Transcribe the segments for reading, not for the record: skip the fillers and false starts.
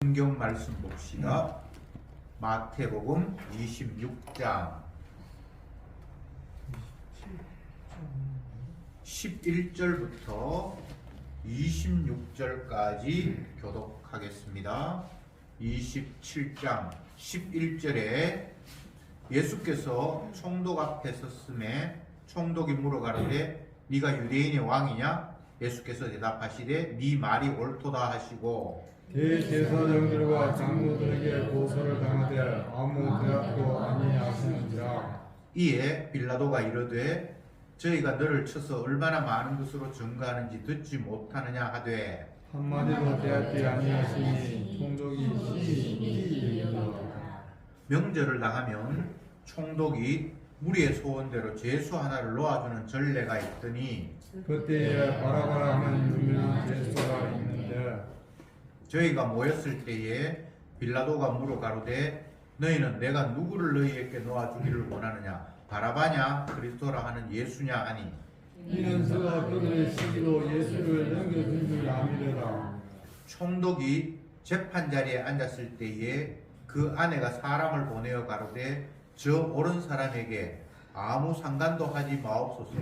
성경 말씀 봅시다. 마태복음 26장 11절부터 26절까지 교독하겠습니다. 27장 11절에 예수께서 총독 앞에 섰음에 총독이 물어가는데 네가 유대인의 왕이냐? 예수께서 대답하시되 네 말이 옳도다 하시고 대제사장들과 장로들에게 고소를 당하되 아무 대답도 아니하시는지라. 이에 빌라도가 이르되 저희가 너를 쳐서 얼마나 많은 것으로 증거하는지 듣지 못하느냐 하되 한마디도 대답지 아니하시니 총독이 심히 이르더라. 명절을 당하면 총독이 무리의 소원대로 죄수 하나를 놓아주는 전례가 있더니 그때에 바라바라 하는 유명한 제수가 있는데 저희가 모였을 때에 빌라도가 물어가로되 너희는 내가 누구를 너희에게 놓아주기를 원하느냐 바라바냐 그리스도라 하는 예수냐 하니 이는 저가 그들의 시기로 예수를 넘겨준 줄 아미래라. 총독이 재판 자리에 앉았을 때에 그 아내가 사람을 보내어 가로되 저 옳은 사람에게 아무 상관도 하지 마옵소서.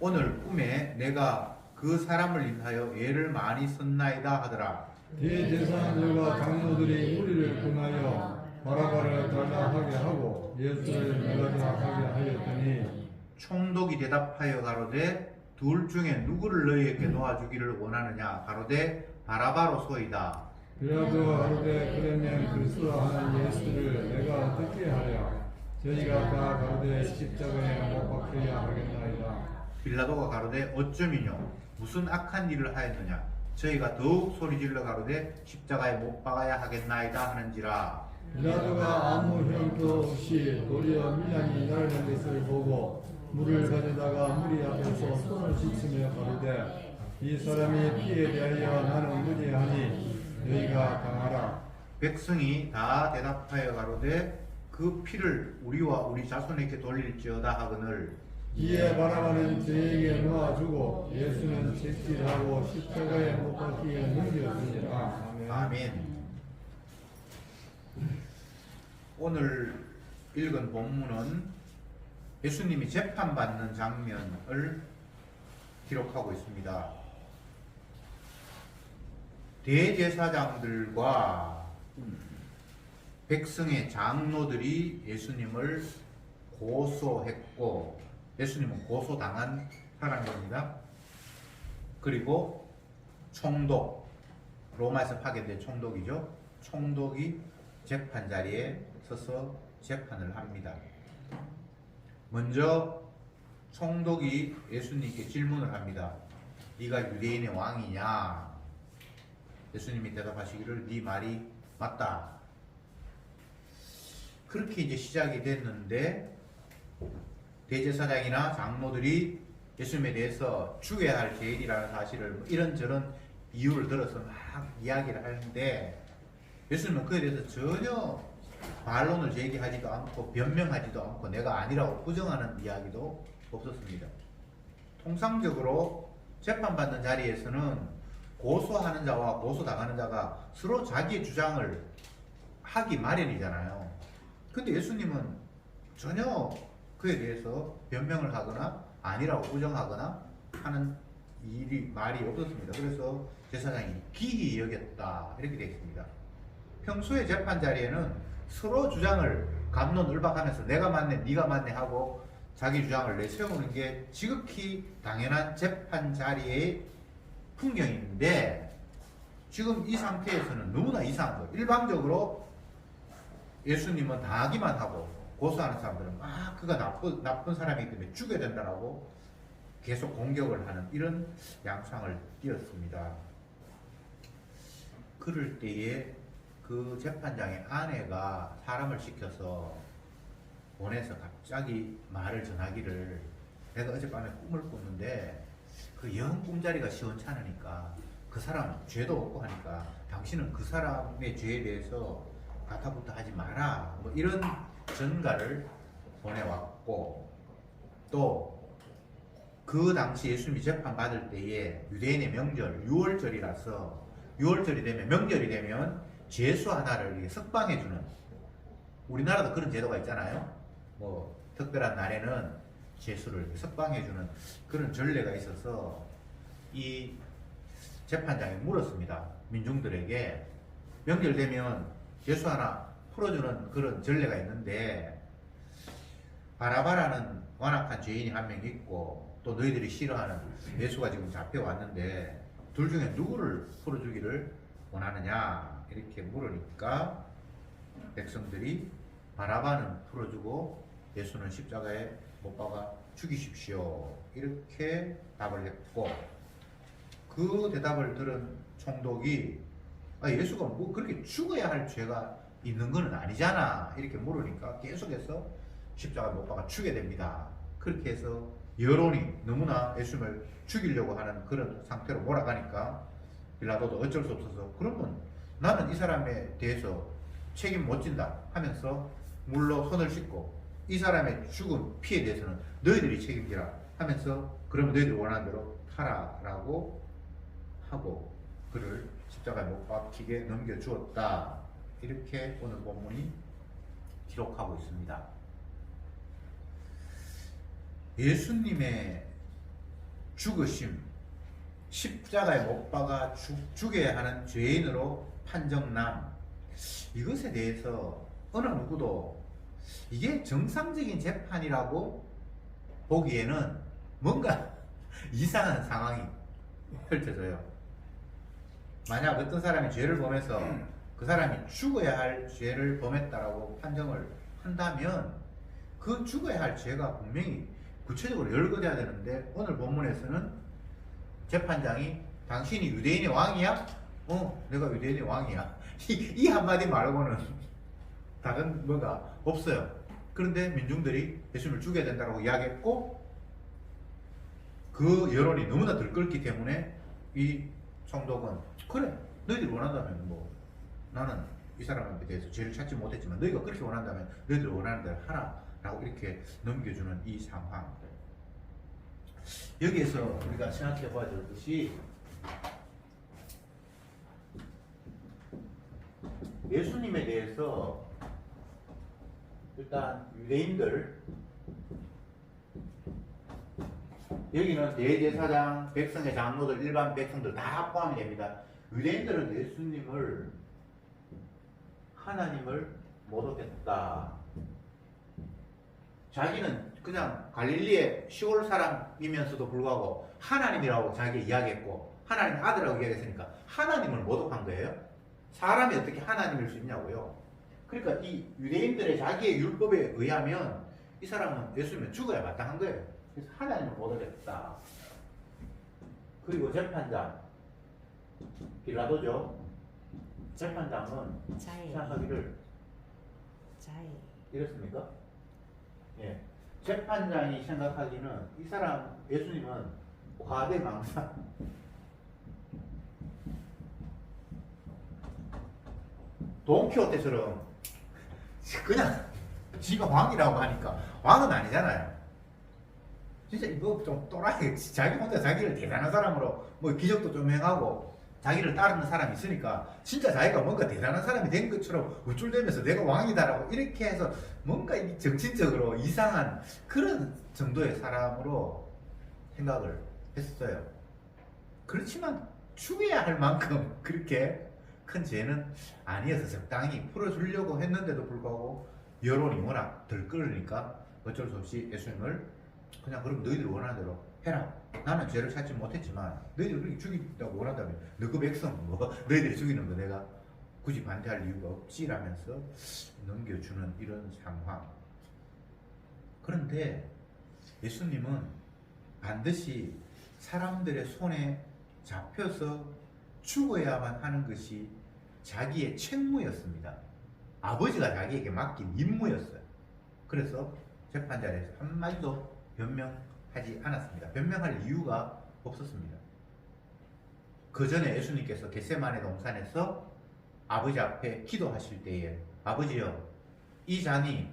오늘 꿈에 내가 그 사람을 인하여 애를 많이 썼나이다 하더라. 대제사장들과 장로들이 무리를 금하여 바라바를 달라 하게 하고 예수를 내가자 하게 하였더니 총독이 대답하여 가로되 둘 중에 누구를 너희에게 놓아주기를 원하느냐 가로되 바라바로소이다. 빌라도가 가로되 그러면 그리스도라 하는 예수를 내가 어떻게 하랴. 저희가 다 가로되 십자가에 못 박혀야 하겠나이다. 빌라도가 가로되 어쩌미뇨 무슨 악한 일을 하였느냐 저희가 더욱 소리질러 가로되 십자가에 못 박아야 하겠나이다 하는지라. 빌라도가 아무 형도 없이 도리어 밀량이 날는 것을 보고 물을 가져다가 무리 앞에서 손을 씻으며 가로되 이 사람이 피에 대하여 나는 무죄하니 너희가 당하라. 백성이 다 대답하여 가로되 그 피를 우리와 우리 자손에게 돌릴지어다 하거늘 이에 바라바는 저에게 놓아주고 예수는 채찍질하고 십자가에 못 박히게 넘겼으니라. 아멘. 오늘 읽은 본문은 예수님이 재판받는 장면을 기록하고 있습니다. 대제사장들과 백성의 장로들이 예수님을 고소했고 예수님은 고소당한 사람입니다. 그리고 총독, 로마에서 파견된 총독이죠. 총독이 재판 자리에 서서 재판을 합니다. 먼저 총독이 예수님께 질문을 합니다. 네가 유대인의 왕이냐? 예수님이 대답하시기를 네 말이 맞다. 그렇게 이제 시작이 됐는데 대제사장이나 장로들이 예수님에 대해서 죽여야 할 죄인이라는 사실을 이런저런 이유를 들어서 막 이야기를 하는데 예수님은 그에 대해서 전혀 반론을 제기하지도 않고 변명하지도 않고 내가 아니라고 부정하는 이야기도 없었습니다. 통상적으로 재판받는 자리에서는 고소하는 자와 고소당하는 자가 서로 자기의 주장을 하기 마련이잖아요. 근데 예수님은 전혀 그에 대해서 변명을 하거나 아니라고 부정하거나 하는 말이 없었습니다. 그래서 제사장이 기이 여겼다 이렇게 되어 있습니다. 평소의 재판 자리에는 서로 주장을 갑론을박하면서 내가 맞네 네가 맞네 하고 자기 주장을 내세우는 게 지극히 당연한 재판 자리의 풍경인데 지금 이 상태에서는 너무나 이상한 거예요. 일반적으로 예수님은 당하기만 하고 고소하는 사람들은 막 그가 나쁜 사람이기 때문에 죽여야 된다라고 계속 공격을 하는 이런 양상을 띄었습니다. 그럴 때에 그 재판장의 아내가 사람을 시켜서 보내서 갑자기 말을 전하기를 내가 어젯밤에 꿈을 꿨는데 그 영 꿈자리가 시원찮으니까 그 사람 죄도 없고 하니까 당신은 그 사람의 죄에 대해서 가타부타 하지 마라 뭐 이런 전가를 보내왔고 또 그 당시 예수님이 재판받을 때에 유대인의 명절 6월절이라서 6월절이 되면 명절이 되면 죄수 하나를 이렇게 석방해주는, 우리나라도 그런 제도가 있잖아요. 뭐 특별한 날에는 죄수를 이렇게 석방해주는 그런 전례가 있어서 이 재판장이 물었습니다. 민중들에게 명절 되면 죄수 하나 풀어주는 그런 전례가 있는데 바라바라는 완악한 죄인이 한 명 있고 또 너희들이 싫어하는 예수가 지금 잡혀왔는데 둘 중에 누구를 풀어주기를 원하느냐 이렇게 물으니까 백성들이 바라바는 풀어주고 예수는 십자가에 못 박아 죽이십시오 이렇게 답을 했고, 그 대답을 들은 총독이 예수가 뭐 그렇게 죽어야 할 죄가 있는 건 아니잖아 이렇게 물으니까 계속해서 십자가에 못 박아 죽게 됩니다. 그렇게 해서 여론이 너무나 예수님을 죽이려고 하는 그런 상태로 몰아가니까 빌라도도 어쩔 수 없어서 그러면 나는 이 사람에 대해서 책임 못 진다 하면서 물로 손을 씻고 이 사람의 죽음 피해에 대해서는 너희들이 책임지라 하면서 그러면 너희들이 원하는 대로 하라라고 하고 그를 십자가에 못 박히게 넘겨주었다. 이렇게 오늘 본문이 기록하고 있습니다. 예수님의 죽으심, 십자가에 못 박아 죽여야 하는 죄인으로 판정남, 이것에 대해서 어느 누구도 이게 정상적인 재판이라고 보기에는 뭔가 이상한 상황이 펼쳐져요. 만약 어떤 사람이 죄를 범해서 그 사람이 죽어야 할 죄를 범했다라고 판정을 한다면 그 죽어야 할 죄가 분명히 구체적으로 열거돼야 되는데 오늘 본문에서는 재판장이 당신이 유대인의 왕이야? 내가 유대인의 왕이야. 이 한마디 말고는 다른 뭐가 없어요. 그런데 민중들이 예수님을 죽여야 된다고 이야기했고 그 여론이 너무나 들끓기 때문에 이 총독은 그래 너희들이 원한다면 뭐 나는 이 사람에 대해서 죄를 찾지 못했지만 너희가 그렇게 원한다면 너희들이 원하는 대로 하라 라고 이렇게 넘겨주는 이 상황, 여기에서 우리가 생각해 봐야 될 것이 예수님에 대해서 일단 유대인들, 여기는 대제사장, 백성의 장로들, 일반 백성들 다 포함이 됩니다. 유대인들은 예수님을 하나님을 모독했다. 자기는 그냥 갈릴리의 시골 사람이면서도 불구하고 하나님이라고 자기 이야기했고 하나님 아들이라고 이야기했으니까 하나님을 모독한 거예요. 사람이 어떻게 하나님일 수 있냐고요. 그러니까 이 유대인들의 자기의 율법에 의하면 이 사람은 예수님은 죽어야 마땅한 거예요. 그래서 하나님을 모독했다. 그리고 재판장 빌라도죠. 재판장은 생각하기를 이렇습니까? 예. 재판장이 생각하기는 이 사람 예수님은 과대망상, 돈키호테처럼 그냥 지가 왕이라고 하니까 왕은 아니잖아요. 진짜 이거 좀 또라이, 자기 혼자 자기를 대단한 사람으로 뭐 기적도 좀 행하고 자기를 따르는 사람이 있으니까 진짜 자기가 뭔가 대단한 사람이 된 것처럼 우쭐대면서 내가 왕이다라고 이렇게 해서 뭔가 정신적으로 이상한 그런 정도의 사람으로 생각을 했어요. 그렇지만 죽여야 할 만큼 그렇게 큰 죄는 아니어서 적당히 풀어주려고 했는데도 불구하고 여론이 워낙 들끓으니까 어쩔 수 없이 예수님을 그냥 그럼 너희들이 원하는 대로 해라. 나는 죄를 찾지 못했지만 너희들이 그렇게 죽인다고 원한다면 너 그 백성 뭐 너희들이 죽이는 거 내가 굳이 반대할 이유가 없지라면서 넘겨주는 이런 상황. 그런데 예수님은 반드시 사람들의 손에 잡혀서 죽어야만 하는 것이 자기의 책무였습니다. 아버지가 자기에게 맡긴 임무였어요. 그래서 재판자리에서 한마디도 변명하지 않았습니다. 변명할 이유가 없었습니다. 그 전에 예수님께서 겟세마네 동산에서 아버지 앞에 기도하실 때에 아버지여 이 잔이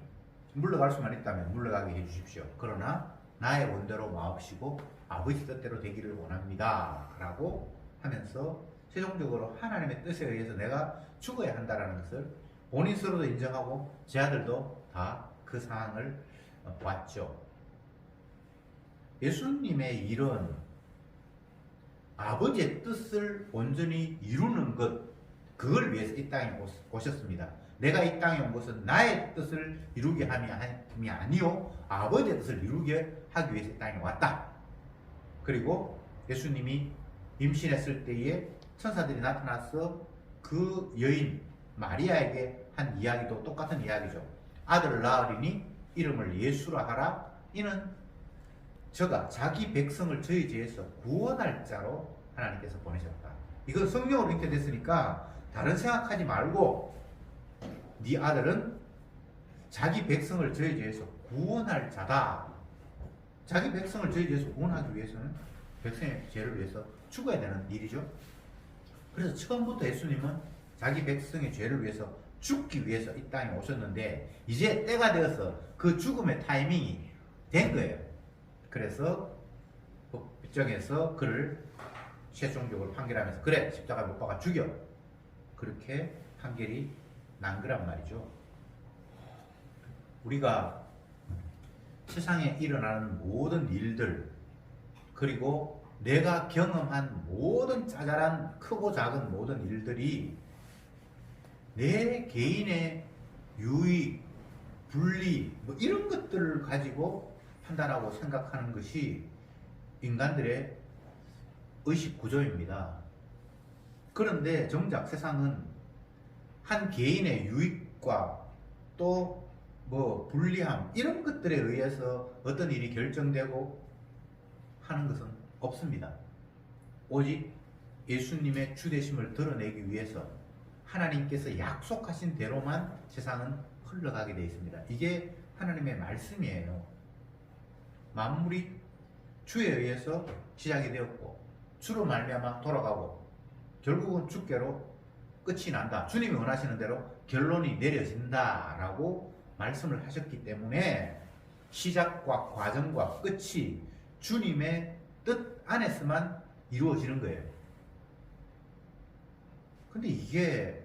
물러갈 수만 있다면 물러가게 해주십시오. 그러나 나의 원대로 마옵시고 아버지 뜻대로 되기를 원합니다 라고 하면서 최종적으로 하나님의 뜻에 의해서 내가 죽어야 한다라는 것을 본인 스스로도 인정하고 제 아들도 다 그 상황을 봤죠. 예수님의 일은 아버지의 뜻을 온전히 이루는 것, 그걸 위해서 이 땅에 오셨습니다. 내가 이 땅에 온 것은 나의 뜻을 이루게 함이 아니요 아버지의 뜻을 이루게 하기 위해서 이 땅에 왔다. 그리고 예수님이 임신했을 때에 천사들이 나타나서 그 여인 마리아에게 한 이야기도 똑같은 이야기죠. 아들을 낳으리니 이름을 예수라 하라. 이는 저가 자기 백성을 저희 죄에서 구원할 자로 하나님께서 보내셨다. 이건 성경으로 인터됐으니까 다른 생각하지 말고 네 아들은 자기 백성을 저희 죄에서 구원할 자다. 자기 백성을 저희 죄에서 구원하기 위해서는 백성의 죄를 위해서 죽어야 되는 일이죠. 그래서 처음부터 예수님은 자기 백성의 죄를 위해서 죽기 위해서 이 땅에 오셨는데 이제 때가 되어서 그 죽음의 타이밍이 된 거예요. 그래서 법정에서 그를 최종적으로 판결하면서 그래 십자가에 못 박아 죽여, 그렇게 판결이 난 거란 말이죠. 우리가 세상에 일어나는 모든 일들, 그리고 내가 경험한 모든 짜잘한 크고 작은 모든 일들이 내 개인의 유익, 분리 뭐 이런 것들을 가지고 판단하고 생각하는 것이 인간들의 의식 구조입니다. 그런데 정작 세상은 한 개인의 유익과 또 뭐 불리함 이런 것들에 의해서 어떤 일이 결정되고 하는 것은 없습니다. 오직 예수님의 주되심을 드러내기 위해서 하나님께서 약속하신 대로만 세상은 흘러가게 되어 있습니다. 이게 하나님의 말씀이에요. 만물이 주에 의해서 시작이 되었고 주로 말미암아 돌아가고 결국은 주께로 끝이 난다. 주님이 원하시는 대로 결론이 내려진다라고 말씀을 하셨기 때문에 시작과 과정과 끝이 주님의 뜻 안에서만 이루어지는 거예요. 근데 이게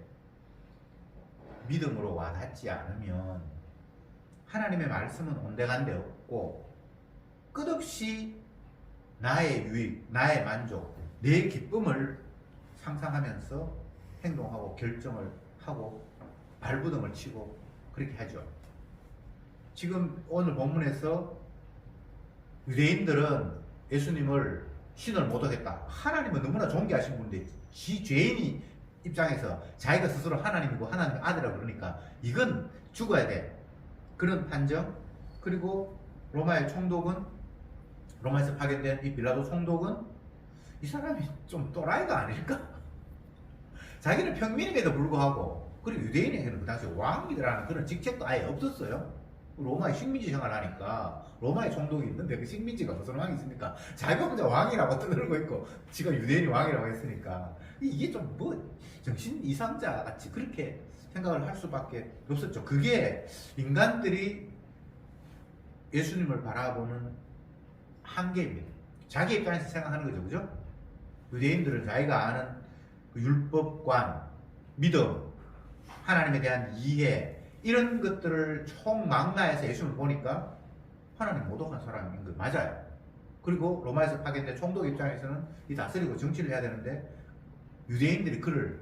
믿음으로 와닿지 않으면 하나님의 말씀은 온데간데 없고 끝없이 나의 유익, 나의 만족, 내 기쁨을 상상하면서 행동하고 결정을 하고 발부둥을 치고 그렇게 하죠. 지금 오늘 본문에서 유대인들은 예수님을 신을 못하겠다. 하나님은 너무나 존귀하신 분인데 지 죄인이 입장에서 자기가 스스로 하나님이고 하나님의 아들이라고 그러니까 이건 죽어야 돼. 그런 판정. 그리고 로마의 총독은, 로마에서 파견된 이 빌라도 총독은 이 사람이 좀 또라이가 아닐까? 자기는 평민임에도 불구하고, 그리고 유대인에게는 그 당시 왕이라는 그런 직책도 아예 없었어요. 로마의 식민지 생활을 하니까 로마의 총독이 있는데 그 식민지가 무슨 왕이 있습니까? 자기가 혼자 왕이라고 떠들고 있고 지가 유대인이 왕이라고 했으니까 이게 좀 뭐 정신 이상자 같이 그렇게 생각을 할 수밖에 없었죠. 그게 인간들이 예수님을 바라보는 한계입니다. 자기 입장에서 생각하는 거죠, 그죠? 유대인들은 자기가 아는 그 율법관, 믿음, 하나님에 대한 이해 이런 것들을 총망라해서 예수님을 보니까 하나님 모독한 사람인 거 맞아요. 그리고 로마에서 파견된 총독 입장에서는 이 다스리고 정치를 해야 되는데 유대인들이 그를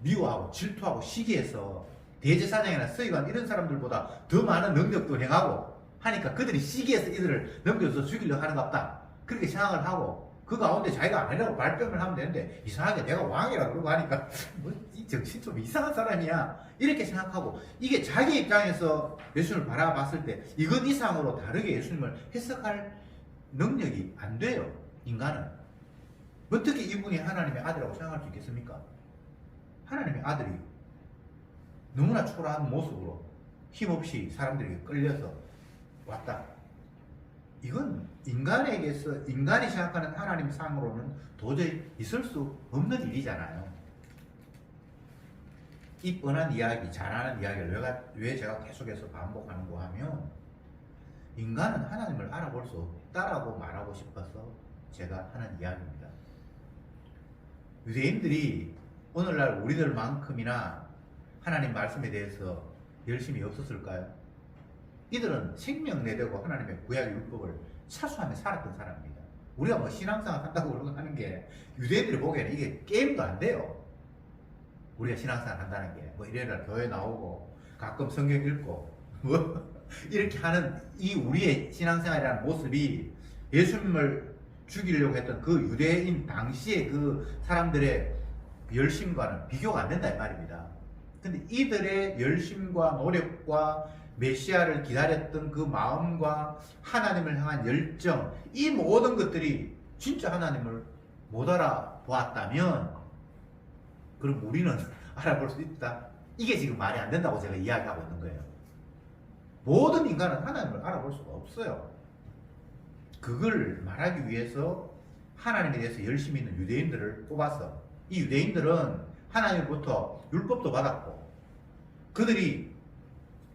미워하고 질투하고 시기해서 대제사장이나 서기관 이런 사람들보다 더 많은 능력도 행하고 하니까 그들이 시기해서 이들을 넘겨서 죽이려고 하는 것 같다. 그렇게 생각을 하고 그 가운데 자기가 아니라고 발뺌을 하면 되는데 이상하게 내가 왕이라고 그러고 하니까 뭐 이 정신 좀 이상한 사람이야 이렇게 생각하고, 이게 자기 입장에서 예수님을 바라봤을 때 이것 이상으로 다르게 예수님을 해석할 능력이 안 돼요. 인간은 어떻게 이분이 하나님의 아들이라고 생각할 수 있겠습니까? 하나님의 아들이 너무나 초라한 모습으로 힘없이 사람들에게 끌려서 왔다. 이건 인간에게서, 인간이 생각하는 하나님 상으로는 도저히 있을 수 없는 일이잖아요. 이 뻔한 이야기, 잘하는 이야기를 왜 제가 계속해서 반복하는가 하면 인간은 하나님을 알아볼 수 없다라고 말하고 싶어서 제가 하는 이야기입니다. 유대인들이 오늘날 우리들만큼이나 하나님 말씀에 대해서 열심히 없었을까요? 이들은 생명 내되고 하나님의 구약의 율법을 차수하며 살았던 사람입니다. 우리가 뭐 신앙생활 한다고 그러고 하는 게 유대인들이 보기에는 이게 게임도 안 돼요. 우리가 신앙생활 한다는 게 뭐 일요일날 교회 나오고 가끔 성경 읽고 뭐 이렇게 하는 이 우리의 신앙생활이라는 모습이 예수님을 죽이려고 했던 그 유대인 당시의 그 사람들의 열심과는 비교가 안 된다 이 말입니다. 근데 이들의 열심과 노력과 메시아를 기다렸던 그 마음과 하나님을 향한 열정, 이 모든 것들이 진짜 하나님을 못 알아보았다면 그럼 우리는 알아볼 수 있다. 이게 지금 말이 안 된다고 제가 이야기하고 있는 거예요. 모든 인간은 하나님을 알아볼 수가 없어요. 그걸 말하기 위해서 하나님에 대해서 열심히 있는 유대인들을 뽑아서, 이 유대인들은 하나님으로부터 율법도 받았고 그들이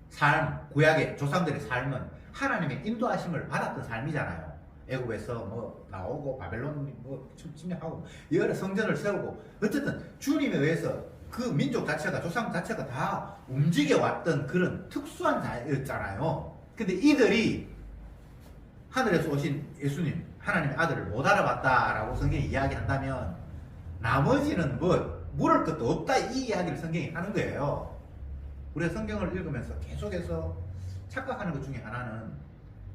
삶, 구약의 조상들의 삶은 하나님의 인도하심을 받았던 삶이잖아요. 애굽에서 뭐 나오고 바벨론 뭐 침략하고 여러 성전을 세우고 어쨌든 주님에 의해서 그 민족 자체가, 조상 자체가 다 움직여 왔던 그런 특수한 자였잖아요. 근데 이들이 하늘에서 오신 예수님, 하나님의 아들을 못 알아봤다라고 성경이 이야기한다면 나머지는 뭐 물을 것도 없다, 이 이야기를 성경이 하는 거예요. 우리가 성경을 읽으면서 계속해서 착각하는 것 중에 하나는,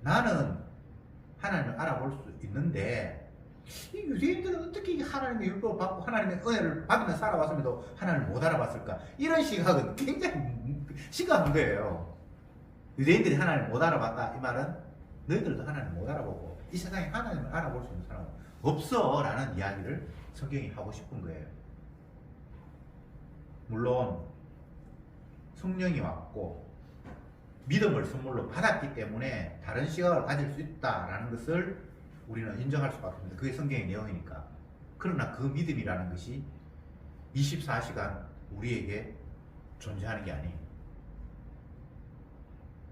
나는 하나님을 알아볼 수 있는데 이 유대인들은 어떻게 하나님의 율법을 받고 하나님의 은혜를 받으며 살아왔음에도 하나님을 못 알아봤을까? 이런 시각은 굉장히 심각한 거예요. 유대인들이 하나님을 못 알아봤다, 이 말은 너희들도 하나님을 못 알아보고 이 세상에 하나님을 알아볼 수 있는 사람은 없어 라는 이야기를 성경이 하고 싶은 거예요. 물론 성령이 왔고 믿음을 선물로 받았기 때문에 다른 시각을 가질 수 있다라는 것을 우리는 인정할 수밖에 없습니다. 그게 성경의 내용이니까. 그러나 그 믿음이라는 것이 24시간 우리에게 존재하는 게 아니에요.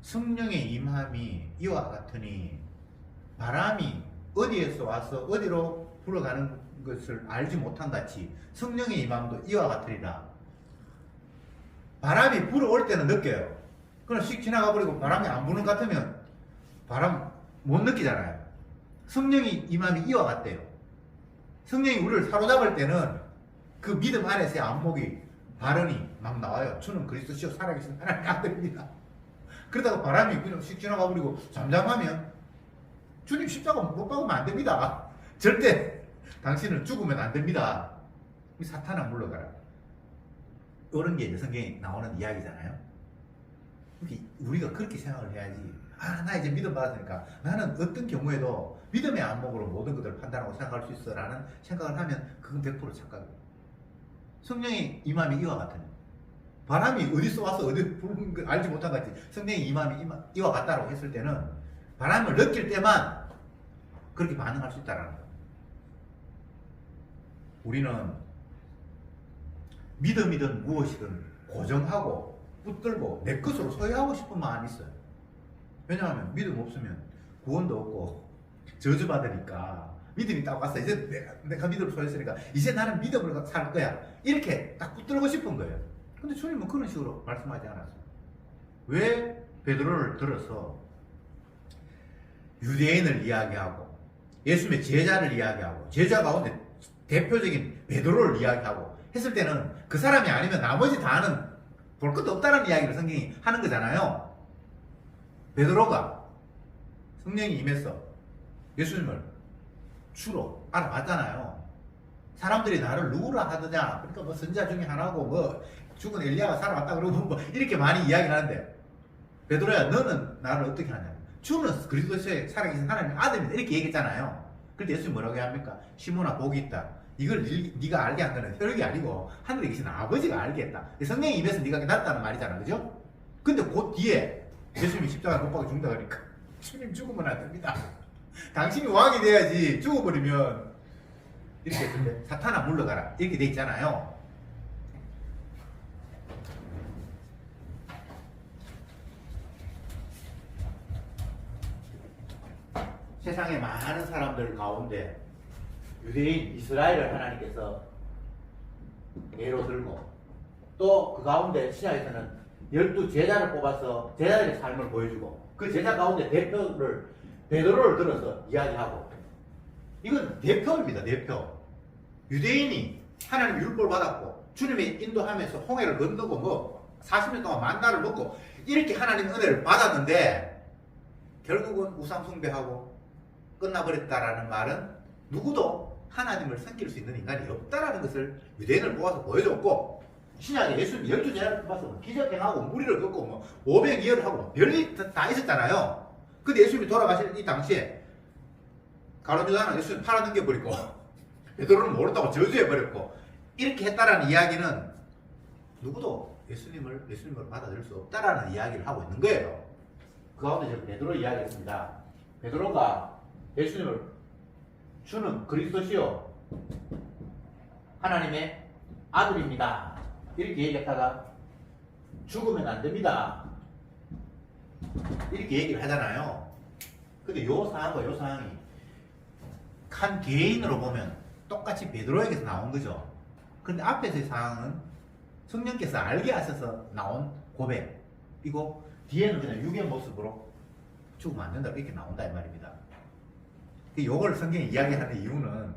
성령의 임함이 이와 같으니 바람이 어디에서 와서 어디로 불어가는 것을 알지 못한 같이 성령의 임함도 이와 같으리라. 바람이 불어올 때는 느껴요. 그럼 씩 지나가 버리고 바람이 안 부는 것 같으면 바람 못 느끼잖아요. 성령이 임함이 이와 같대요. 성령이 우리를 사로잡을 때는 그 믿음 안에서의 안목이 발언이 막 나와요. 주는 그리스도시요 살아계신 하나님의 아들입니다. 그러다가 바람이 그냥 씩 지나가 버리고 잠잠하면 주님 십자가 못 박으면 안 됩니다. 절대 당신은 죽으면 안 됩니다. 이 사탄아 물러가라. 이런 게 이제 성경에 나오는 이야기잖아요. 우리가 그렇게 생각을 해야지. 아, 나 이제 믿음 받았으니까 나는 어떤 경우에도 믿음의 안목으로 모든 것들을 판단하고 생각할 수 있어 라는 생각을 하면 그건 100% 착각이에요. 성령의 임함이 이와 같으니 바람이 어디서 와서 어디 부는 걸 알지 못한 것 같지. 성령의 임함이 이와 같다라고 했을 때는 바람을 느낄 때만 그렇게 반응할 수 있다는 거예요. 우리는 믿음이든 무엇이든 고정하고 붙들고 내 것으로 소유하고 싶은 마음이 있어요. 왜냐하면 믿음 없으면 구원도 없고 저주받으니까 믿음이 딱 왔어. 이제 내가 믿음을 소유했으니까 이제 나는 믿음으로 살 거야. 이렇게 딱 붙들고 싶은 거예요. 근데 주님은 그런 식으로 말씀하지 않았어요. 왜 베드로를 들어서 유대인을 이야기하고 예수님의 제자를 이야기하고 제자 가운데 대표적인 베드로를 이야기하고 했을 때는 그 사람이 아니면 나머지 다는 볼 것도 없다는 이야기를 성경이 하는 거잖아요. 베드로가 성령이 임해서 예수님을 주로 알아봤잖아요. 사람들이 나를 누구라 하더냐, 그러니까 뭐 선지자 중에 하나고 뭐 죽은 엘리야가 살아왔다 그러고 뭐 이렇게 많이 이야기를 하는데, 베드로야 너는 나를 어떻게 하냐, 주는 그리스도의 살아계신 하나님의 아들입니다 이렇게 얘기했잖아요. 그런데 예수님 뭐라고 합니까? 시몬아 복이 있다. 이걸 네가 알게 한 거는 혈육이 아니고 하늘에 계신 아버지가 알게 했다. 성령의 입에서 네가 깨달았다는 말이잖아, 그죠? 근데 그 뒤에 예수님이 십자가 못 박아 죽는다 그러니까 주님 죽으면 안 됩니다. 당신이 왕이 돼야지. 죽어버리면 이렇게 했는데 사탄아 물러가라 이렇게 돼 있잖아요. 세상의 많은 사람들 가운데 유대인 이스라엘을 하나님께서 예로 들고 또 그 가운데 신약에서는 12 제자를 뽑아서 제자들의 삶을 보여주고 그 제자 가운데 대표를 베드로를 들어서 이야기하고 이건 대표입니다. 대표. 유대인이 하나님 율법을 받았고 주님의 인도하면서 홍해를 건너고 뭐 40년 동안 만나를 먹고 이렇게 하나님 은혜를 받았는데 결국은 우상 숭배하고 끝나버렸다라는 말은 누구도 하나님을 섬길 수 있는 인간이 없다라는 것을 유대인을 뽑아서 보여줬고 신약에 예수님 12제자를 뽑아서 기적행하고 무리를 걷고 뭐 500이열을 하고 별일 다 있었잖아요. 근데 예수님이 돌아가실 이 당시에 가룟 유다는 예수님 팔아넘겨버리고 베드로는 모른다고 저주해버렸고 이렇게 했다라는 이야기는 누구도 예수님을 받아들일 수 없다라는 이야기를 하고 있는 거예요. 그 가운데 제가 베드로 이야기했습니다. 베드로가 예수님을 주는 그리스도시요 하나님의 아들입니다. 이렇게 얘기했다가 죽으면 안 됩니다. 이렇게 얘기를 하잖아요. 근데 요 상황과 요 상황이 한 개인으로 보면 똑같이 베드로에게서 나온 거죠. 근데 앞에서의 상황은 성령께서 알게 하셔서 나온 고백이고 뒤에는 그냥 육의 모습으로 죽으면 안 된다 이렇게 나온다 이 말입니다. 이걸 성경이 이야기하는 이유는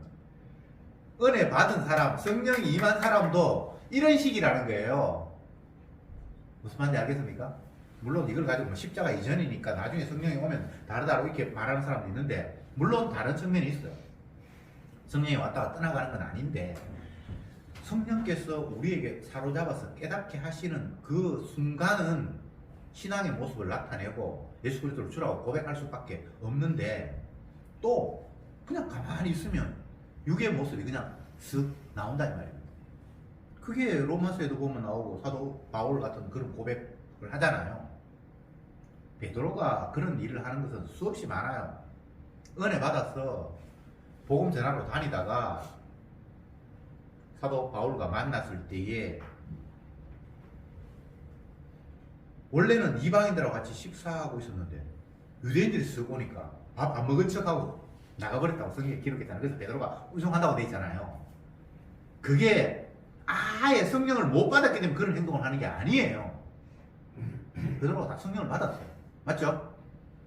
은혜 받은 사람, 성령이 임한 사람도 이런 식이라는 거예요. 무슨 말인지 알겠습니까? 물론 이걸 가지고 뭐 십자가 이전이니까 나중에 성령이 오면 다르다고 이렇게 말하는 사람도 있는데 물론 다른 측면이 있어요. 성령이 왔다가 떠나가는 건 아닌데 성령께서 우리에게 사로잡아서 깨닫게 하시는 그 순간은 신앙의 모습을 나타내고 예수 그리스도를 주라고 고백할 수밖에 없는데 또 그냥 가만히 있으면 육의 모습이 그냥 쓱 나온다 이 말입니다. 그게 로마서에도 보면 나오고 사도 바울 같은 그런 고백을 하잖아요. 베드로가 그런 일을 하는 것은 수없이 많아요. 은혜 받아서 복음 전하러 다니다가 사도 바울과 만났을 때에 원래는 이방인들하고 같이 식사하고 있었는데 유대인들이 쓱 오니까 밥 안 먹은 척하고 나가버렸다고 성경에 기록했잖아요. 그래서 베드로가 우승한다고 돼 있잖아요. 그게 아예 성령을 못 받았기 때문에 그런 행동을 하는 게 아니에요. 베드로가 다 성령을 받았어요. 맞죠?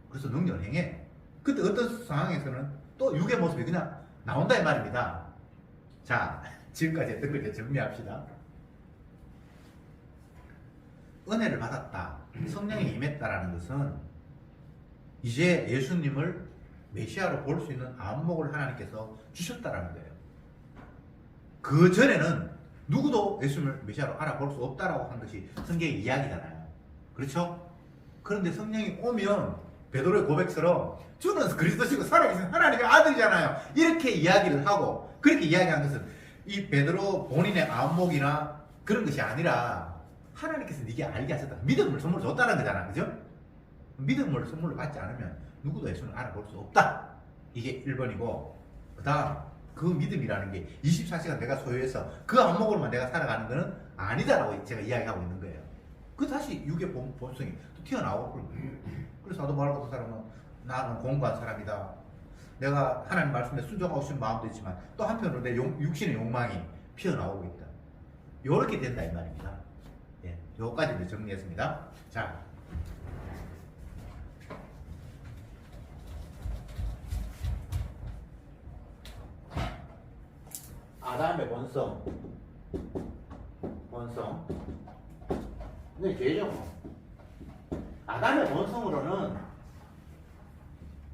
그래서 능력을 행해. 그때 어떤 상황에서는 또 육의 모습이 그냥 나온다 이 말입니다. 자, 지금까지 했던 걸 이제 정리합시다. 은혜를 받았다, 성령이 임했다라는 것은 이제 예수님을 메시아로 볼 수 있는 안목을 하나님께서 주셨다라는 거예요. 그 전에는 누구도 예수님을 메시아로 알아볼 수 없다라고 한 것이 성경의 이야기잖아요. 그렇죠? 그런데 성령이 오면 베드로의 고백처럼 주는 그리스도시고 살아계신 하나님의 아들이잖아요. 이렇게 이야기를 하고 그렇게 이야기한 것은 이 베드로 본인의 안목이나 그런 것이 아니라 하나님께서 네게 알게 하셨다. 믿음을 선물로 줬다는 거잖아. 그죠? 믿음을 선물로 받지 않으면 누구도 예수를 알아볼 수 없다. 이게 1번이고 그 다음 그 믿음이라는 게 24시간 내가 소유해서 그 안목으로만 내가 살아가는 것은 아니다라고 제가 이야기하고 있는 거예요. 그 다시 육의 본성이 또 튀어나오고 그래서 사도 바울 같은 사람은 나는 공고한 사람이다. 내가 하나님 말씀에 순종하고 싶은 마음도 있지만 또 한편으로 내 육신의 욕망이 피어나오고 있다. 요렇게 된다 이 말입니다. 예, 요까지 이제 정리했습니다. 자, 아담의 본성. 근데 죄죠. 아담의 본성으로는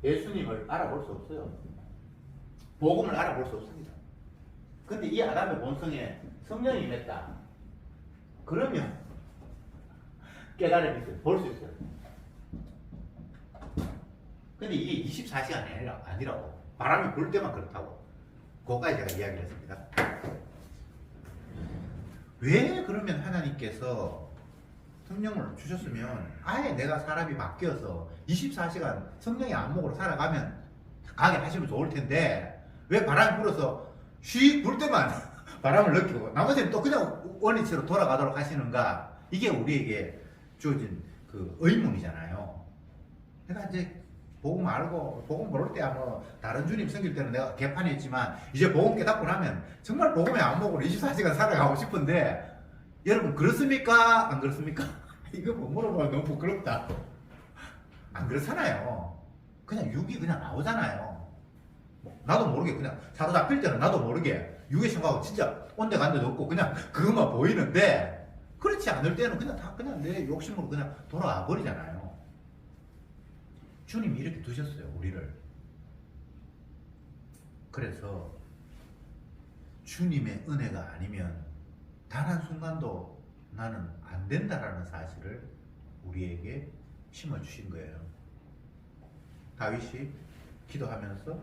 예수님을 알아볼 수 없어요. 복음을 알아볼 수 없습니다. 근데 이 아담의 본성에 성령이 임했다. 그러면 깨달음이 있어요. 볼 수 있어요. 근데 이게 24시간이 아니라고. 바람이 불 때만 그렇다고. 그거까지 제가 이야기를 했습니다. 왜 그러면 하나님께서 성령을 주셨으면 아예 내가 사람이 바뀌어서 24시간 성령의 안목으로 살아가면 가게 하시면 좋을 텐데 왜 바람이 불어서 휙 불 때만 바람을 느끼고 나머지는 또 그냥 원위치로 돌아가도록 하시는가? 이게 우리에게 주어진 그 의문이잖아요. 그러니까 이제 복음 알고 복음 모를 때야 뭐 다른 주님 섬길 때는 내가 개판이었지만 이제 복음 깨닫고 나면 정말 복음의 안목으로 24시간 살아가고 싶은데 여러분 그렇습니까? 안 그렇습니까? 이거 뭐 물어보면 너무 부끄럽다. 안 그렇잖아요. 그냥 육이 그냥 나오잖아요. 나도 모르게 그냥 사로잡힐 때는 나도 모르게 육의 생각하고 진짜 온데간데도 없고 그냥 그것만 보이는데 그렇지 않을 때는 그냥 다 그냥 내 욕심으로 그냥 돌아와 버리잖아요. 주님이 이렇게 두셨어요, 우리를. 그래서 주님의 은혜가 아니면 단 한순간도 나는 안 된다라는 사실을 우리에게 심어주신 거예요. 다윗이 기도하면서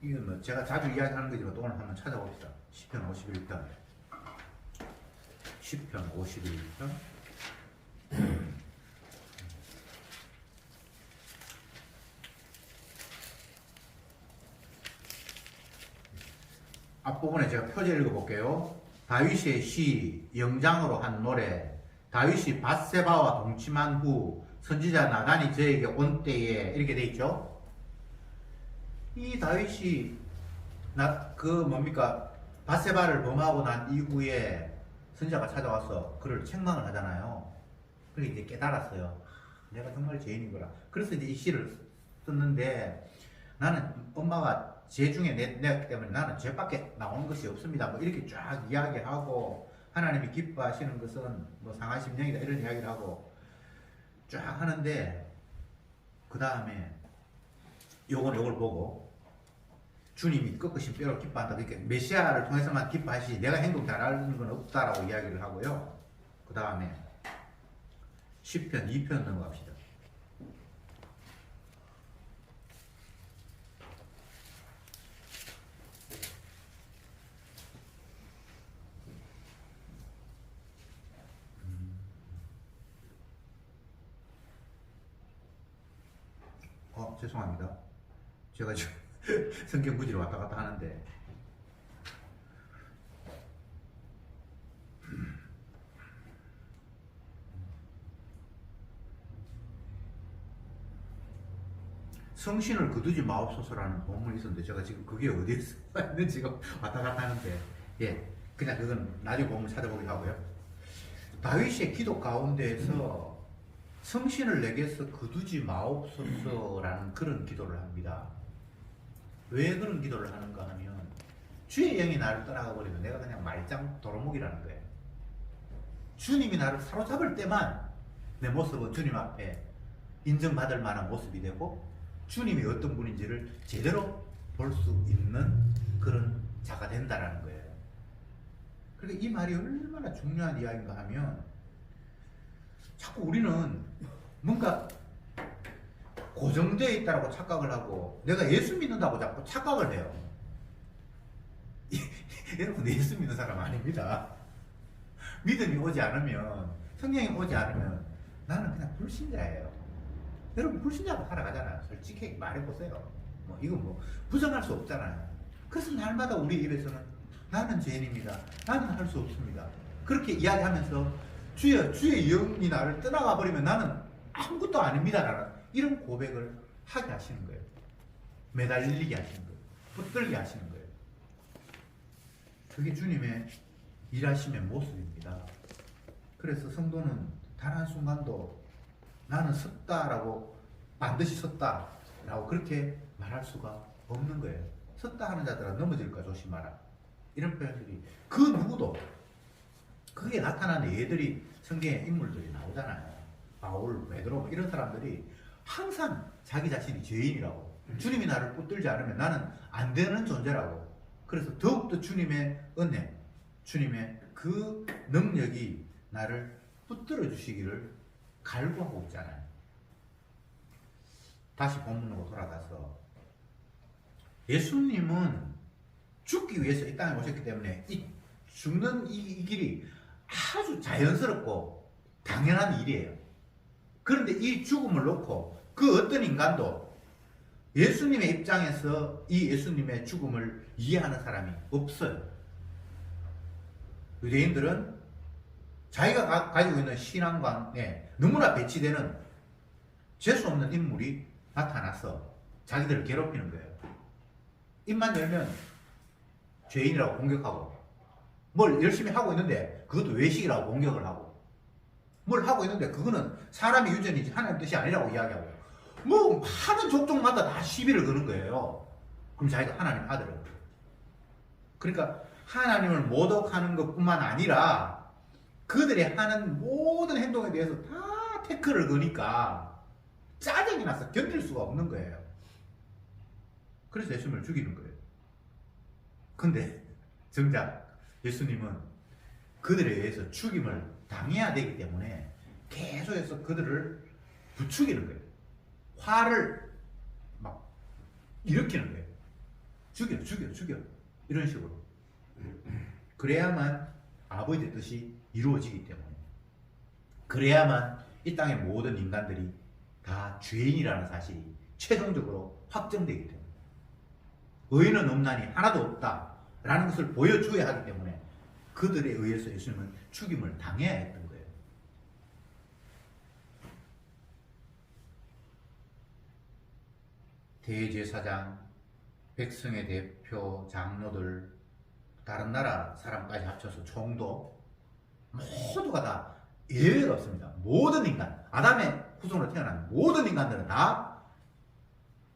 이건 뭐 제가 자주 이야기하는 거지만 또 오늘 한번 찾아봅시다. 시편 51편 51편 앞부분에 제가 표제 읽어볼게요. 다윗의 시, 영장으로 한 노래. 다윗이 밧세바와 동침한 후 선지자 나단이 저에게 온 때에 이렇게 돼 있죠. 이 다윗이 밧세바를 범하고 난 이후에 선지자가 찾아와서 그를 책망을 하잖아요. 그래서 이제 깨달았어요. 내가 정말 죄인인 거라. 그래서 이제 이 시를 썼는데 나는 엄마가 죄 중에 내었기 때문에 나는 죄밖에 나오는 것이 없습니다. 뭐 이렇게 쫙 이야기하고 하나님이 기뻐하시는 것은 뭐 상한 심령이다 이런 이야기를 하고 쫙 하는데 그 다음에 요걸 보고 주님이 꺾으신 뼈를 기뻐한다. 그러니까 메시아를 통해서만 기뻐하시지 내가 행동 잘하는 건 없다라고 이야기를 하고요. 그 다음에 10편 2편 넘어갑시다. 죄송합니다. 제가 지금 성경 구지로 왔다 갔다 하는데 성신을 거두지 마옵소서라는 본문이 있었는데 제가 지금 그게 어디에서 있는지 지금 왔다 갔다 하는데 그냥 그건 나중에 본문 찾아보기로 하고요. 다윗의 기도 가운데에서 성신을 내게서 거두지 마옵소서라는 그런 기도를 합니다. 왜 그런 기도를 하는가 하면 주의 영이 나를 떠나가 버리면 내가 그냥 말짱 도루묵이라는 거예요. 주님이 나를 사로잡을 때만 내 모습은 주님 앞에 인정받을 만한 모습이 되고 주님이 어떤 분인지를 제대로 볼 수 있는 그런 자가 된다라는 거예요. 그러니까 이 말이 얼마나 중요한 이야기인가 하면 자꾸 우리는 뭔가 고정되어 있다고 착각을 하고 내가 예수 믿는다고 자꾸 착각을 해요. 여러분 예수 믿는 사람 아닙니다. 믿음이 오지 않으면 성령이 오지 않으면 나는 그냥 불신자예요. 여러분 불신자로 살아가잖아요. 솔직히 말해보세요. 이건 뭐 부정할 수 없잖아요. 그래서 날마다 우리 입에서는 나는 죄인입니다. 나는 할 수 없습니다. 그렇게 이야기하면서 주의 영이 나를 떠나가 버리면 나는 아무것도 아닙니다라는 이런 고백을 하게 하시는 거예요. 매달리게 하시는 거예요. 붙들게 하시는 거예요. 그게 주님의 일하심의 모습입니다. 그래서 성도는 단 한순간도 나는 섰다라고 반드시 섰다라고 그렇게 말할 수가 없는 거예요. 섰다 하는 자들아 넘어질까 조심하라. 이런 표현들이 그 누구도 그게 나타나는 얘들이 성경의 인물들이 나오잖아요. 바울, 베드로 이런 사람들이 항상 자기 자신이 죄인이라고 주님이 나를 붙들지 않으면 나는 안 되는 존재라고 그래서 더욱더 주님의 은혜 주님의 그 능력이 나를 붙들어 주시기를 갈구하고 있잖아요. 다시 본문으로 돌아가서 예수님은 죽기 위해서 이 땅에 오셨기 때문에 이 죽는 이 길이 아주 자연스럽고 당연한 일이에요. 그런데 이 죽음을 놓고 그 어떤 인간도 예수님의 입장에서 이 예수님의 죽음을 이해하는 사람이 없어요. 유대인들은 자기가 가지고 있는 신앙관에 너무나 배치되는 재수 없는 인물이 나타났어. 자기들을 괴롭히는 거예요. 입만 열면 죄인이라고 공격하고, 뭘 열심히 하고 있는데 그것도 외식이라고 공격을 하고, 뭘 하고 있는데 그거는 사람의 유전이지 하나님 뜻이 아니라고 이야기하고, 뭐 하는 족족마다 다 시비를 거는 거예요. 그럼 자기가 하나님 아들을. 그러니까 하나님을 모독하는 것뿐만 아니라 그들이 하는 모든 행동에 대해서 다 태클을 거니까 짜증이 나서 견딜 수가 없는 거예요. 그래서 예수님을 죽이는 거예요. 근데 정작 예수님은 그들에 의해서 죽임을 당해야 되기 때문에 계속해서 그들을 부추기는 거예요. 화를 막 일으키는 거예요. 죽여, 죽여, 죽여. 이런 식으로. 그래야만 아버지의 뜻이 이루어지기 때문에. 그래야만 이 땅의 모든 인간들이 다 죄인이라는 사실이 최종적으로 확정되기 때문에. 의인은 없나니 하나도 없다 라는 것을 보여줘야 하기 때문에 그들에 의해서 예수님은 죽임을 당해야 했던 거예요. 대제사장, 백성의 대표, 장로들, 다른 나라 사람까지 합쳐서 총도 모두가 다 예외가 없습니다. 모든 인간, 아담의 후손으로 태어난 모든 인간들은 다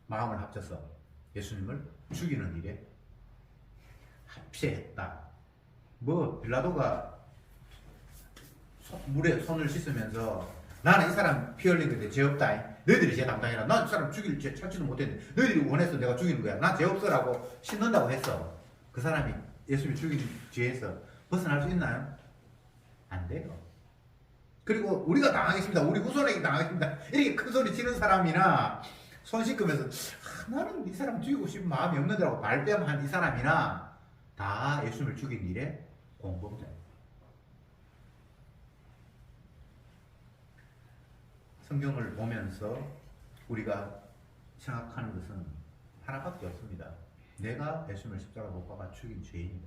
마음을 합쳐서 예수님을 죽이는 일에 합세했다. 뭐 빌라도가 물에 손을 씻으면서 나는 이 사람 피 흘린 건데 죄 없다. 너희들이 죄 담당해라. 난 이 사람 죽일 죄 찾지도 못했는데 너희들이 원해서 내가 죽이는 거야. 난 죄 없어라고 씻는다고 했어. 그 사람이 예수를 죽인 죄에서 벗어날 수 있나요? 안 돼요. 그리고 우리가 당하겠습니다. 우리 후손에게 당하겠습니다. 이렇게 큰 소리 치는 사람이나 손 씻으면서 나는 이 사람 죽이고 싶은 마음이 없는데라고 발뺌한 이 사람이나 다 예수님을 죽인 일에 공범자예요. 성경을 보면서 우리가 생각하는 것은 하나밖에 없습니다. 내가 예수님을 십자가 못 박아 죽인 죄인이다.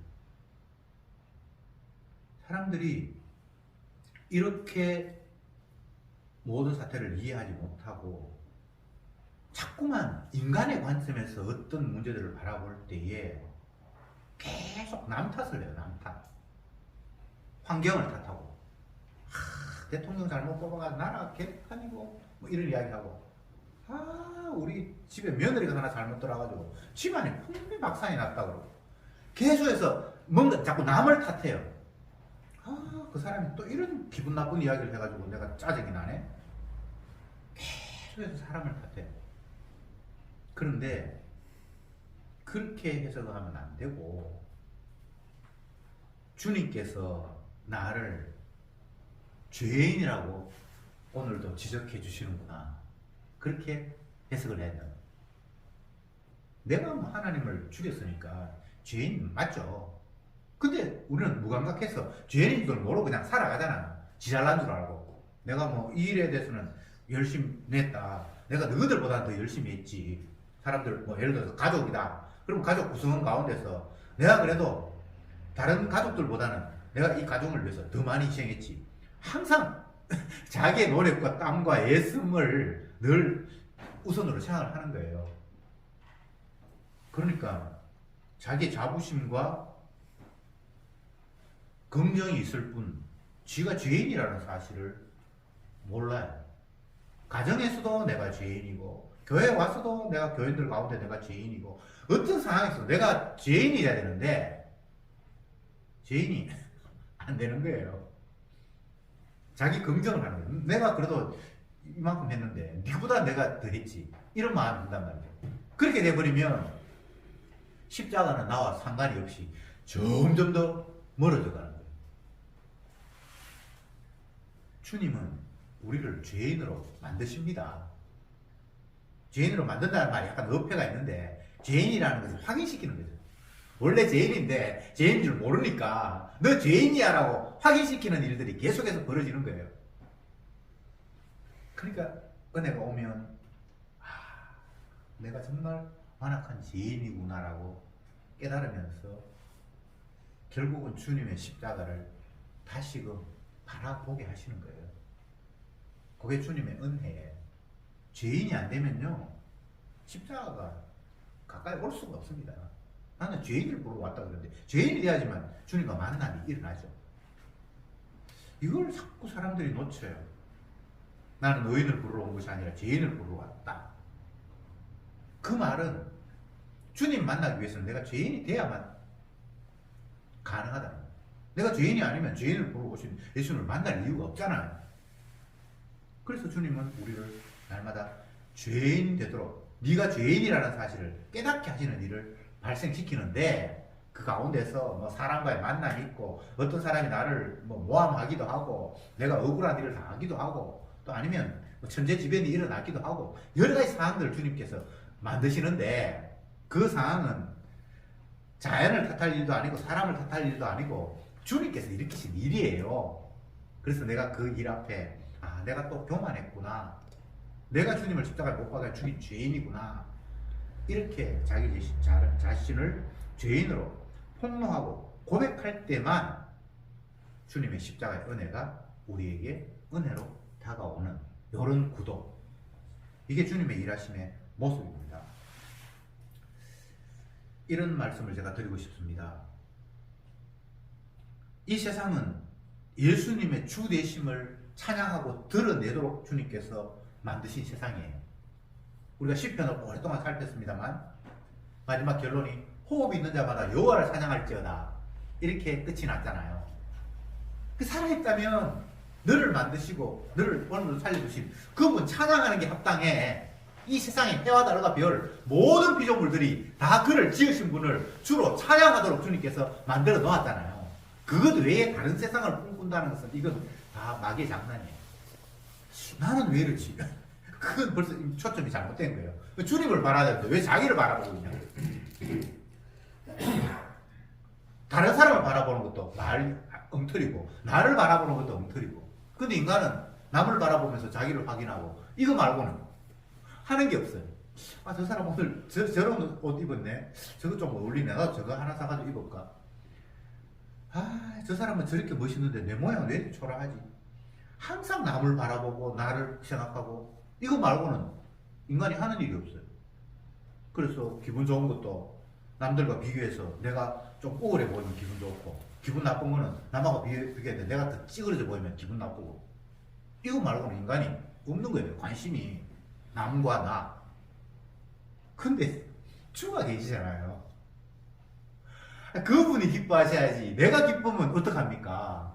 사람들이 이렇게 모든 사태를 이해하지 못하고 자꾸만 인간의 관점에서 어떤 문제들을 바라볼 때에 계속 남 탓을 해요. 남 탓. 환경을 탓하고 대통령 잘못 뽑아가 나라 개판이고 뭐 이런 이야기하고 우리 집에 며느리가 하나 잘못 들어가지고 집안에 풍비박산이 났다 그러고 계속해서 뭔가 자꾸 남을 탓해요. 그 사람이 또 이런 기분 나쁜 이야기를 해가지고 내가 짜증이 나네. 계속해서 사람을 탓해요. 그런데 그렇게 해석을 하면 안 되고 주님께서 나를 죄인이라고 오늘도 지적해 주시는구나. 그렇게 해석을 해야 돼요. 내가 뭐 하나님을 죽였으니까 죄인 맞죠. 근데 우리는 무감각해서 죄인인 줄 모르고 그냥 살아가잖아. 지 잘난 줄 알고. 내가 뭐 이 일에 대해서는 열심히 냈다. 내가 너희들보다 더 열심히 했지. 사람들 뭐 예를 들어서 가족이다. 그럼 가족 구성원 가운데서 내가 그래도 다른 가족들보다는 내가 이 가족을 위해서 더 많이 희생했지. 항상 자기의 노력과 땀과 애씀을 늘 우선으로 생각을 하는 거예요. 그러니까 자기의 자부심과 긍정이 있을 뿐 지가 죄인이라는 사실을 몰라요. 가정에서도 내가 죄인이고 교회에 와서도 내가 교인들 가운데 내가 죄인이고 어떤 상황에서 내가 죄인이 돼야 되는데 죄인이 안 되는 거예요. 자기 긍정을 하는 거예요. 내가 그래도 이만큼 했는데 니보다 내가 더 했지. 이런 마음이 든단 말이에요. 그렇게 돼버리면 십자가는 나와 상관이 없이 점점 더 멀어져 가는 거예요. 주님은 우리를 죄인으로 만드십니다. 죄인으로 만든다는 말이 약간 어폐가 있는데 죄인이라는 것을 확인시키는 거죠. 원래 죄인인데 죄인인 줄 모르니까 너 죄인이야 라고 확인시키는 일들이 계속해서 벌어지는 거예요. 그러니까 은혜가 오면 내가 정말 완악한 죄인이구나 라고 깨달으면서 결국은 주님의 십자가를 다시금 바라보게 하시는 거예요. 그게 주님의 은혜예요. 죄인이 안 되면요 십자가가 가까이 올 수가 없습니다. 나는 죄인을 부르러 왔다 그러는데 죄인이 돼야지만 주님과 만남이 일어나죠. 이걸 자꾸 사람들이 놓쳐요. 나는 의인을 부르러 온 것이 아니라 죄인을 부르러 왔다. 그 말은 주님 만나기 위해서는 내가 죄인이 돼야만 가능하다. 내가 죄인이 아니면 죄인을 부르러 오신 예수님을 만날 이유가 없잖아요. 그래서 주님은 우리를 날마다 죄인 되도록 네가 죄인이라는 사실을 깨닫게 하시는 일을 발생시키는데, 그 가운데서 뭐 사람과의 만남이 있고 어떤 사람이 나를 뭐 모함하기도 하고 내가 억울한 일을 당하기도 하고 또 아니면 뭐 천재지변이 일어나기도 하고 여러 가지 상황들을 주님께서 만드시는데, 그 상황은 자연을 탓할 일도 아니고 사람을 탓할 일도 아니고 주님께서 일으키신 일이에요. 그래서 내가 그 일 앞에 내가 또 교만했구나, 내가 주님을 십자가에 못 박아 죽인 죄인이구나, 이렇게 자기 자신을 죄인으로 폭로하고 고백할 때만 주님의 십자가의 은혜가 우리에게 은혜로 다가오는 이런 구도, 이게 주님의 일하심의 모습입니다. 이런 말씀을 제가 드리고 싶습니다. 이 세상은 예수님의 주 되심을 찬양하고 드러내도록 주님께서 만드신 세상이에요. 우리가 시편을 오랫동안 살폈습니다만 마지막 결론이 호흡이 있는 자마다 여호와를 찬양할지어다, 이렇게 끝이 났잖아요. 그 살아있다면 너를 만드시고 너를 오늘도 살려주신 그분 찬양하는 게 합당해. 이 세상의 해와 달과 별 모든 피조물들이 다 그를 지으신 분을 주로 찬양하도록 주님께서 만들어 놓았잖아요. 그것 외에 다른 세상을 꿈꾼다는 것은 이건 다 마귀의 장난이에요. 나는 왜 이러지? 그건 벌써 초점이 잘못된 거예요. 주님을 바라야 되는데 왜 자기를 바라보고 있냐? 다른 사람을 바라보는 것도 엉터리고 나를 바라보는 것도 엉터리고, 근데 인간은 남을 바라보면서 자기를 확인하고 이거 말고는 하는 게 없어요. 저 사람 오늘 저런 옷 입었네, 저거 좀 어울리네, 나도 저거 하나 사가지고 입을까? 저 사람은 저렇게 멋있는데 내 모양은 왜 이렇게 초라하지? 항상 남을 바라보고 나를 생각하고 이거 말고는 인간이 하는 일이 없어요. 그래서 기분 좋은 것도 남들과 비교해서 내가 좀 우울해 보이면 기분 좋고, 기분 나쁜 거는 남하고 비교했는데 내가 더 찌그러져 보이면 기분 나쁘고, 이거 말고는 인간이 없는 거예요. 관심이 남과 나. 근데 주가 계시잖아요. 그분이 기뻐하셔야지. 내가 기쁘면 어떡합니까?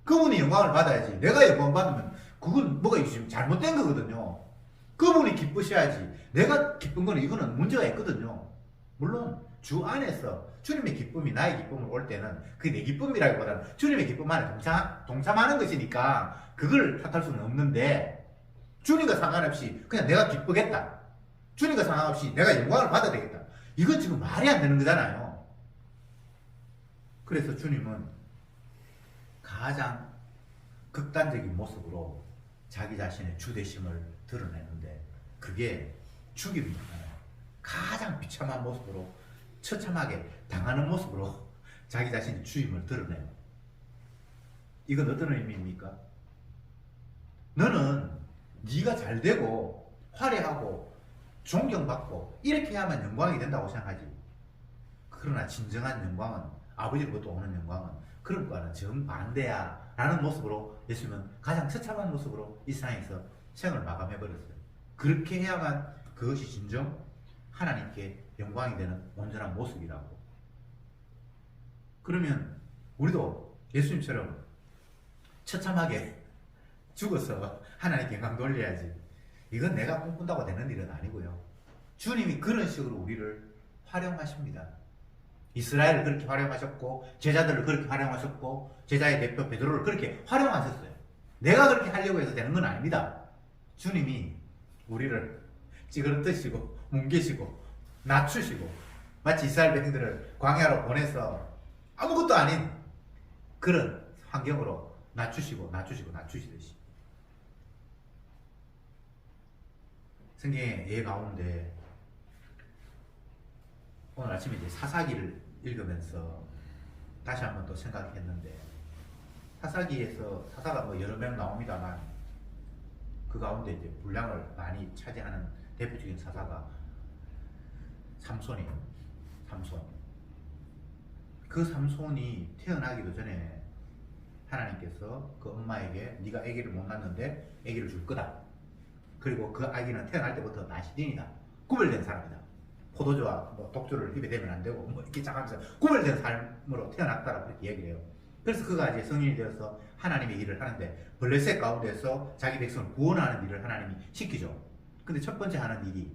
그분이 영광을 받아야지. 내가 영광 받으면 그건 뭐가 지금 잘못된 거거든요. 그분이 기쁘셔야지. 내가 기쁜 거는 이거는 문제가 있거든요. 물론 주 안에서 주님의 기쁨이 나의 기쁨을 올 때는 그게 내 기쁨이라기보다는 주님의 기쁨 안에 동참하는 것이니까 그걸 탓할 수는 없는데, 주님과 상관없이 그냥 내가 기쁘겠다, 주님과 상관없이 내가 영광을 받아야 되겠다, 이건 지금 말이 안 되는 거잖아요. 그래서 주님은 가장 극단적인 모습으로 자기 자신의 주되심을 드러내는데, 그게 죽임이잖아요. 가장 비참한 모습으로, 처참하게 당하는 모습으로 자기 자신의 주임을 드러내요. 이건 어떤 의미입니까? 너는 네가 잘되고 화려하고 존경받고 이렇게 하면 영광이 된다고 생각하지. 그러나 진정한 영광은, 아버지로부터 오는 영광은 그런 거와는 정반대야 라는 모습으로 예수님은 가장 처참한 모습으로 이 세상에서 생을 마감해버렸어요. 그렇게 해야만 그것이 진정 하나님께 영광이 되는 온전한 모습이라고. 그러면 우리도 예수님처럼 처참하게 죽어서 하나님께 영광 돌려야지. 이건 내가 꿈꾼다고 되는 일은 아니고요. 주님이 그런 식으로 우리를 활용하십니다. 이스라엘을 그렇게 활용하셨고, 제자들을 그렇게 활용하셨고, 제자의 대표 베드로를 그렇게 활용하셨어요. 내가 그렇게 하려고 해서 되는 건 아닙니다. 주님이 우리를 찌그러뜨시고 뭉개시고 낮추시고, 마치 이스라엘 백성들을 광야로 보내서 아무것도 아닌 그런 환경으로 낮추시듯이 성경의 예 가운데 오늘 아침에 이제 사사기를 읽으면서 다시 한번 또 생각했는데, 사사기에서 사사가 뭐 여러 명 나옵니다만 그 가운데 이제 분량을 많이 차지하는 대표적인 사사가 삼손이에요. 삼손. 그 삼손이 태어나기도 전에 하나님께서 그 엄마에게 네가 아기를 못 낳는데 아기를 줄 거다. 그리고 그 아기는 태어날 때부터 나시린이다. 구별된 사람이다. 포도주와 뭐 독주를 입에 대면 안 되고 뭐 이렇게 짝하면서 구별된 삶으로 태어났다라고 이렇게 얘기를 해요. 그래서 그가 이제 성인이 되어서 하나님의 일을 하는데 블레셋 가운데서 자기 백성을 구원하는 일을 하나님이 시키죠. 근데 첫 번째 하는 일이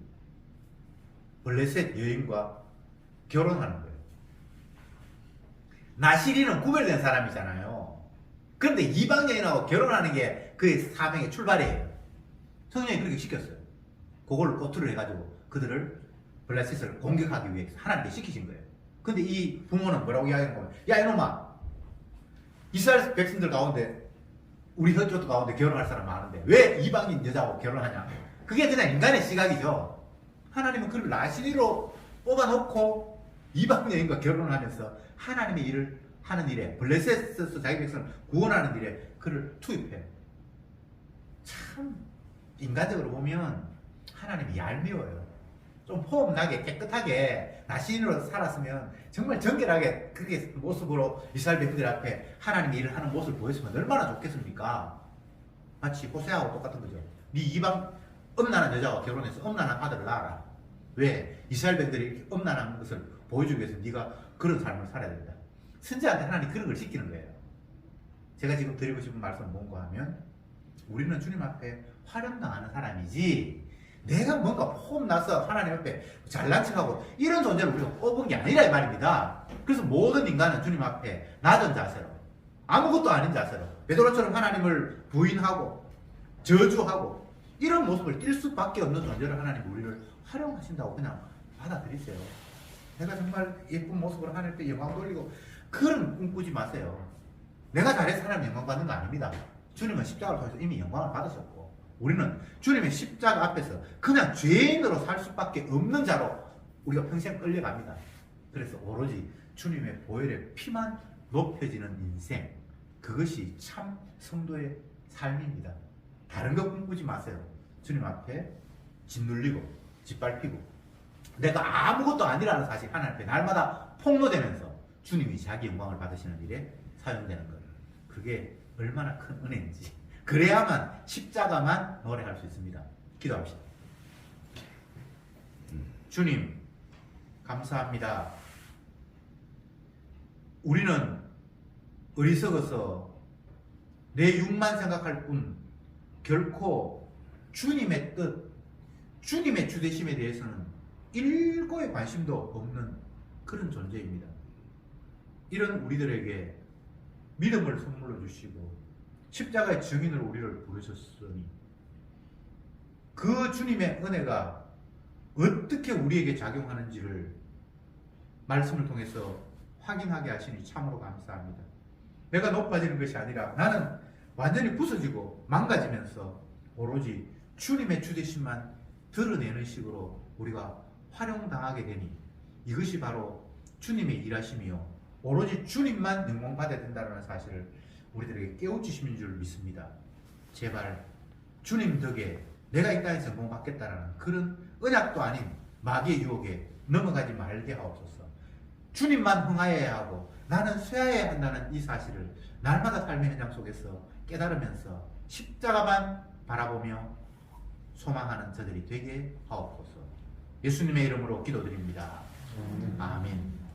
블레셋 여인과 결혼하는 거예요. 나시린은 구별된 사람이잖아요. 그런데 이방 여인하고 결혼하는 게 그의 사명의 출발이에요. 성령이 그렇게 시켰어요. 그걸로 꼬투를 해가지고 그들을 블레셋을 공격하기 위해서 하나님께 시키신 거예요. 근데 이 부모는 뭐라고 이야기하는 거예요? 야 이놈아, 이스라엘 백성들 가운데 우리 혈족 가운데 결혼할 사람 많은데 왜 이방인 여자하고 결혼하냐? 그게 그냥 인간의 시각이죠. 하나님은 그를 나시리로 뽑아놓고 이방 여인과 결혼을 하면서 하나님의 일을 하는 일에, 블레셋에서 자기 백성을 구원하는 일에 그를 투입해요. 참 인간적으로 보면 하나님이 얄미워요. 좀 포함나게 깨끗하게 나시린으로 살았으면 정말 정결하게 그렇게 모습으로 이스라엘 백성들 앞에 하나님의 일을 하는 모습을 보였으면 얼마나 좋겠습니까? 마치 호세아하고 똑같은 거죠. 네 이방 엄난한 여자와 결혼해서 엄난한 아들을 낳아라. 왜? 이스라엘 백성들이 이렇게 엄난한 것을 보여주기 위해서 네가 그런 삶을 살아야 된다. 선지자한테 하나님 그런 걸 시키는 거예요. 제가 지금 드리고 싶은 말씀은 뭔가 하면 우리는 주님 앞에 활용당하는 사람이지 내가 뭔가 폼나서 하나님 앞에 잘난 척하고 이런 존재를 우리가 뽑은 게 아니라 이 말입니다. 그래서 모든 인간은 주님 앞에 낮은 자세로 아무것도 아닌 자세로 베드로처럼 하나님을 부인하고 저주하고 이런 모습을 띌 수밖에 없는 존재를 하나님 우리를 활용하신다고 그냥 받아들이세요. 내가 정말 예쁜 모습으로 하나님께 영광 돌리고 그런 꿈꾸지 마세요. 내가 잘해서 하나님 영광 받는 거 아닙니다. 주님은 십자가를 통해서 이미 영광을 받으셨고 우리는 주님의 십자가 앞에서 그냥 죄인으로 살 수밖에 없는 자로 우리가 평생 끌려갑니다. 그래서 오로지 주님의 보혈의 피만 높여지는 인생, 그것이 참 성도의 삶입니다. 다른 거 꿈꾸지 마세요. 주님 앞에 짓눌리고 짓밟히고 내가 아무것도 아니라는 사실 하나님 앞에 날마다 폭로되면서 주님이 자기 영광을 받으시는 일에 사용되는 것, 그게 얼마나 큰 은혜인지, 그래야만 십자가만 노래할 수 있습니다. 기도합시다. 주님 감사합니다. 우리는 어리석어서 내 육만 생각할 뿐 결코 주님의 뜻, 주님의 주되심에 대해서는 일고의 관심도 없는 그런 존재입니다. 이런 우리들에게 믿음을 선물로 주시고 십자가의 증인으로 우리를 부르셨으니 그 주님의 은혜가 어떻게 우리에게 작용하는지를 말씀을 통해서 확인하게 하시니 참으로 감사합니다. 내가 높아지는 것이 아니라 나는 완전히 부서지고 망가지면서 오로지 주님의 주되심만 드러내는 식으로 우리가 활용당하게 되니 이것이 바로 주님의 일하심이요 오로지 주님만 영광받아야 된다는 사실을 우리들에게 깨우치심인 줄 믿습니다. 제발 주님 덕에 내가 이 땅에서 영광받겠다라는 그런 언약도 아닌 마귀의 유혹에 넘어가지 말게 하옵소서. 주님만 흥하여야 하고 나는 쇠하여야 한다는 이 사실을 날마다 삶의 현장 속에서 깨달으면서 십자가만 바라보며 소망하는 저들이 되게 하옵소서. 예수님의 이름으로 기도드립니다. 아멘.